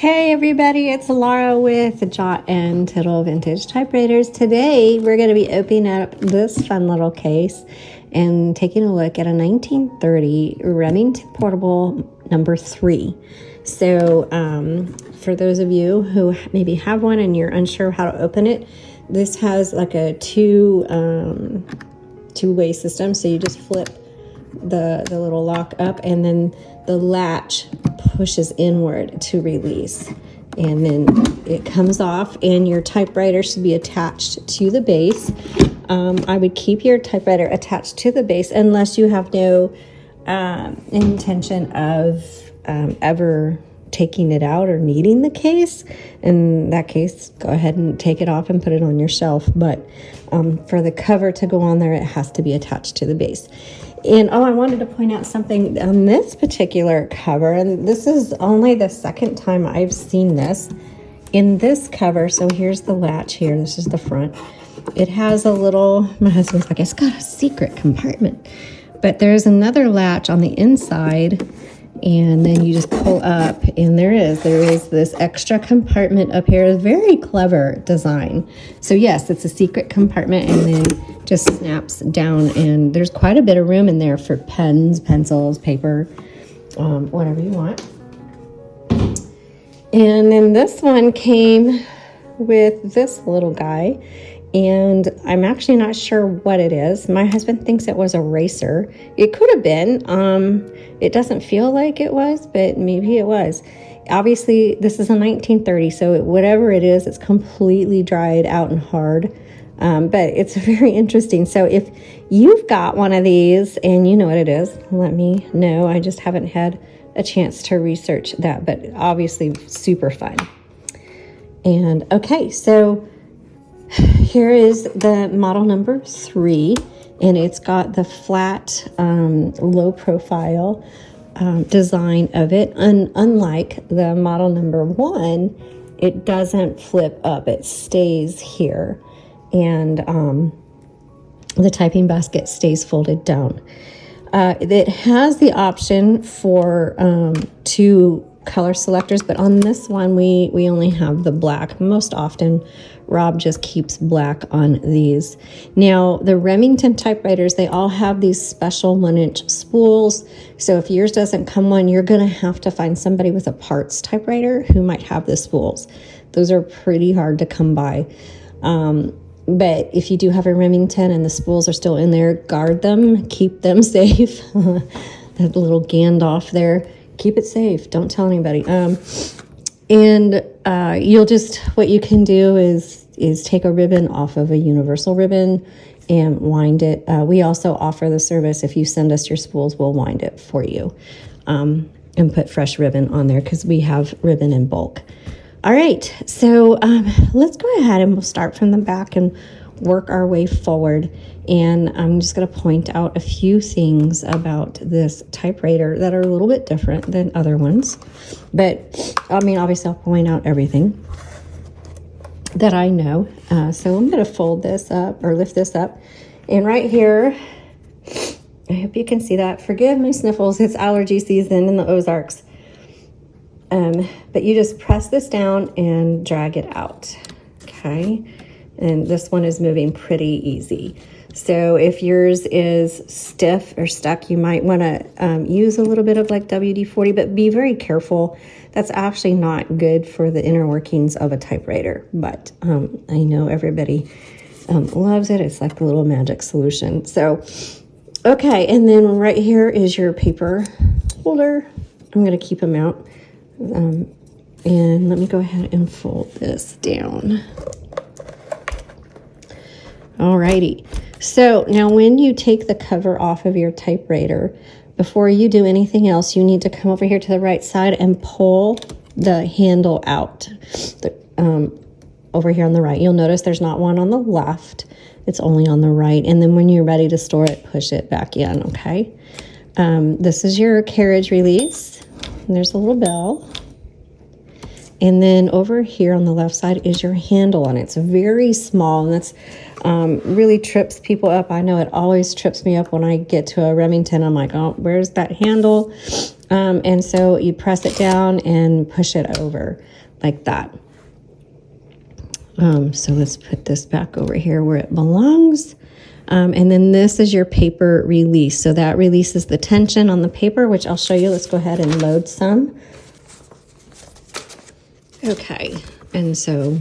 Hey everybody, it's Laura with Jot and Tittle Vintage Typewriters. Today we're going to be opening up this fun little case and taking a look at a 1930 Remington Portable number 3. So for those of you who maybe have one and you're unsure how to open it, this has like a two-way system. So you just flip the little lock up and then the latch pushes inward to release, and then it comes off and your typewriter should be attached to the base. I would keep your typewriter attached to the base unless you have no intention of ever taking it out or needing the case. In that case, go ahead and take it off and put it on your shelf, but for the cover to go on there, it has to be attached to the base. And I wanted to point out something on this particular cover, and this is only the second time I've seen this in this cover. So here's the latch here. This is the front. It has a little, my husband's like, it's got a secret compartment, but there's another latch on the inside, and then you just pull up and there is this extra compartment up here. Very clever design. So yes, it's a secret compartment, and then just snaps down, and there's quite a bit of room in there for pens, pencils, paper, whatever you want. And then this one came with this little guy, and I'm actually not sure what it is. My husband thinks it was a eraser. It could have been. It doesn't feel like it was, but maybe it was. Obviously, this is a 1930, so whatever it is, it's completely dried out and hard. But it's very interesting. So if you've got one of these and you know what it is, let me know. I just haven't had a chance to research that, but obviously super fun. And okay, so here is the model number 3, and it's got the flat, low profile design of it. And unlike the model number 1, it doesn't flip up, it stays here. And the typing basket stays folded down. It has the option for 2 color selectors, but on this one we only have the black. Most often Rob just keeps black on these. Now the Remington typewriters, they all have these special 1-inch spools, so if yours doesn't come one, you're gonna have to find somebody with a parts typewriter who might have the spools. Those are pretty hard to come by. But if you do have a Remington and the spools are still in there, guard them, keep them safe. That little Gandalf there, keep it safe, don't tell anybody. And you'll just, what you can do is take a ribbon off of a universal ribbon and wind it. We also offer the service, if you send us your spools, we'll wind it for you and put fresh ribbon on there because we have ribbon in bulk. All right, so let's go ahead and we'll start from the back and work our way forward. And I'm just going to point out a few things about this typewriter that are a little bit different than other ones. But, I mean, obviously I'll point out everything that I know. So I'm going to fold this up or lift this up. And right here, I hope you can see that. Forgive my sniffles, it's allergy season in the Ozarks. But you just press this down and drag it out, okay? And this one is moving pretty easy. So if yours is stiff or stuck, you might want to use a little bit of like WD-40, but be very careful. That's actually not good for the inner workings of a typewriter, but I know everybody loves it. It's like a little magic solution. So, okay, and then right here is your paper holder. I'm going to keep them out. And let me go ahead and fold this down. Alrighty. So now when you take the cover off of your typewriter, before you do anything else, you need to come over here to the right side and pull the handle out. Over here on the right, you'll notice there's not one on the left. It's only on the right. And then when you're ready to store it, push it back in, okay? This is your carriage release. And there's a little bell. And then over here on the left side is your handle, and it's very small, and that's really trips people up. I know it always trips me up when I get to a Remington. I'm like, oh, where's that handle? And so you press it down and push it over like that. So let's put this back over here where it belongs. And then this is your paper release. So that releases the tension on the paper, which I'll show you. Let's go ahead and load some. Okay, and so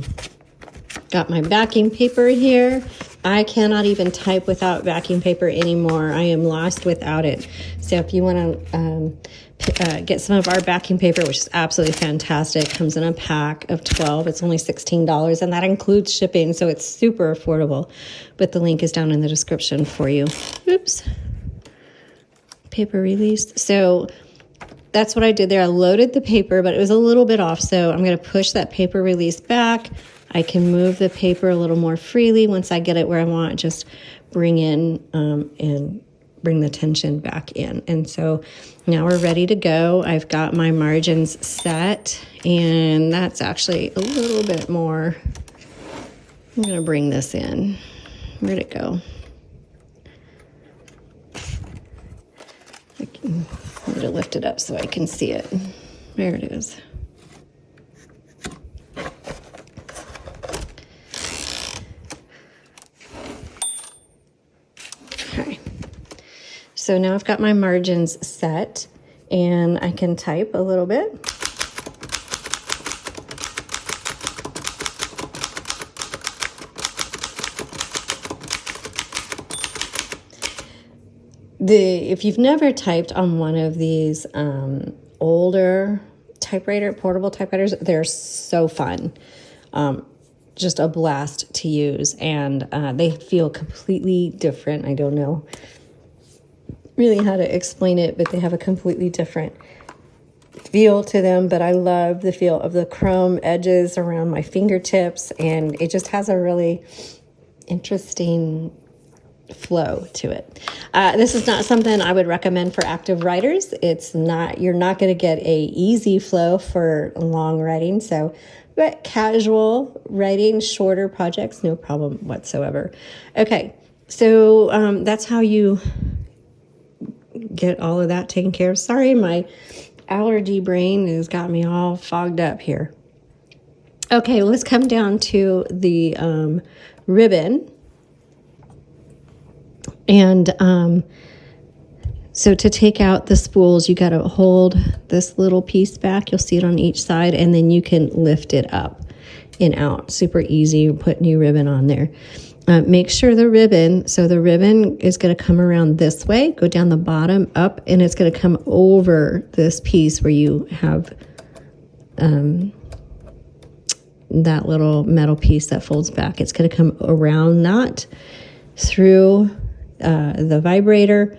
got my backing paper here. I cannot even type without backing paper anymore. I am lost without it. So if you want to get some of our backing paper, which is absolutely fantastic, comes in a pack of 12. It's only $16, and that includes shipping, so it's super affordable. But the link is down in the description for you. Oops. Paper released. So that's what I did there. I loaded the paper, but it was a little bit off, so I'm going to push that paper release back. I can move the paper a little more freely once I get it where I want. Just bring in and bring the tension back in. And so now we're ready to go. I've got my margins set, and that's actually a little bit more. I'm going to bring this in. Where'd it go? I need to lift it up so I can see it. There it is. So now I've got my margins set, and I can type a little bit. If you've never typed on one of these older portable typewriters, they're so fun. Just a blast to use, and they feel completely different. I don't know really how to explain it, but they have a completely different feel to them. But I love the feel of the chrome edges around my fingertips, and it just has a really interesting flow to it. This is not something I would recommend for active writers. It's not, you're not going to get a easy flow for long writing. So, but casual writing, shorter projects, no problem whatsoever. Okay, so that's how you get all of that taken care of. Sorry, my allergy brain has got me all fogged up here. Okay, let's come down to the ribbon. And so to take out the spools, you got to hold this little piece back. You'll see it on each side, and then you can lift it up and out. Super easy. Put new ribbon on there. Make sure the ribbon is going to come around this way, go down the bottom, up, and it's going to come over this piece where you have that little metal piece that folds back. It's going to come around that, through the vibrator,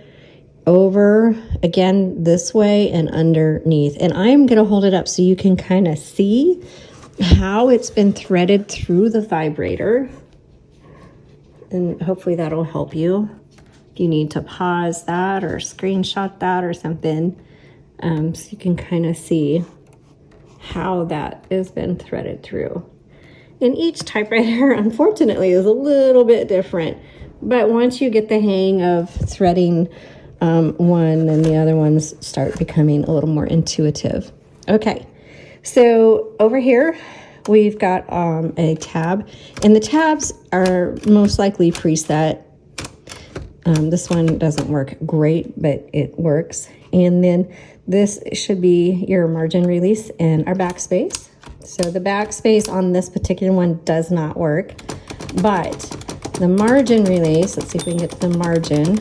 over again this way, and underneath. And I'm going to hold it up so you can kind of see how it's been threaded through the vibrator. And hopefully that'll help you. If you need to pause that or screenshot that or something, so you can kind of see how that has been threaded through. And each typewriter, unfortunately, is a little bit different. But once you get the hang of threading one, then the other ones start becoming a little more intuitive. Okay, so over here, we've got a tab, and the tabs are most likely preset. This one doesn't work great, but it works. And then this should be your margin release and our backspace. So the backspace on this particular one does not work, but the margin release, let's see if we can get to the margin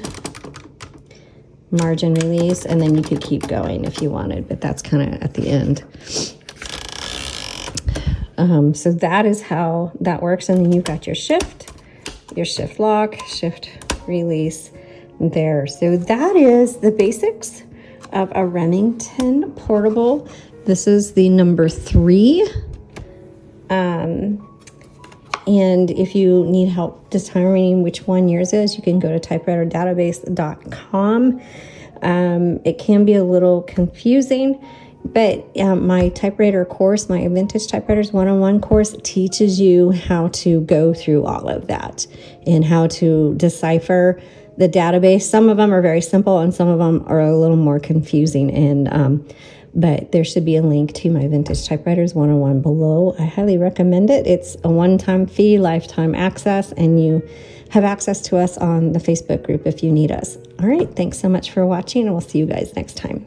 release, and then you could keep going if you wanted, but that's kind of at the end. So that is how that works. And then you've got your shift lock, shift release there. So that is the basics of a Remington Portable. This is the number 3. And if you need help determining which one yours is, you can go to typewriterdatabase.com. It can be a little confusing, but my typewriter course, my Vintage Typewriters 101 course, teaches you how to go through all of that and how to decipher the database. Some of them are very simple and some of them are a little more confusing. But there should be a link to my Vintage Typewriters 101 below. I highly recommend it. It's a one-time fee, lifetime access, and you have access to us on the Facebook group if you need us. All right, thanks so much for watching, and we'll see you guys next time.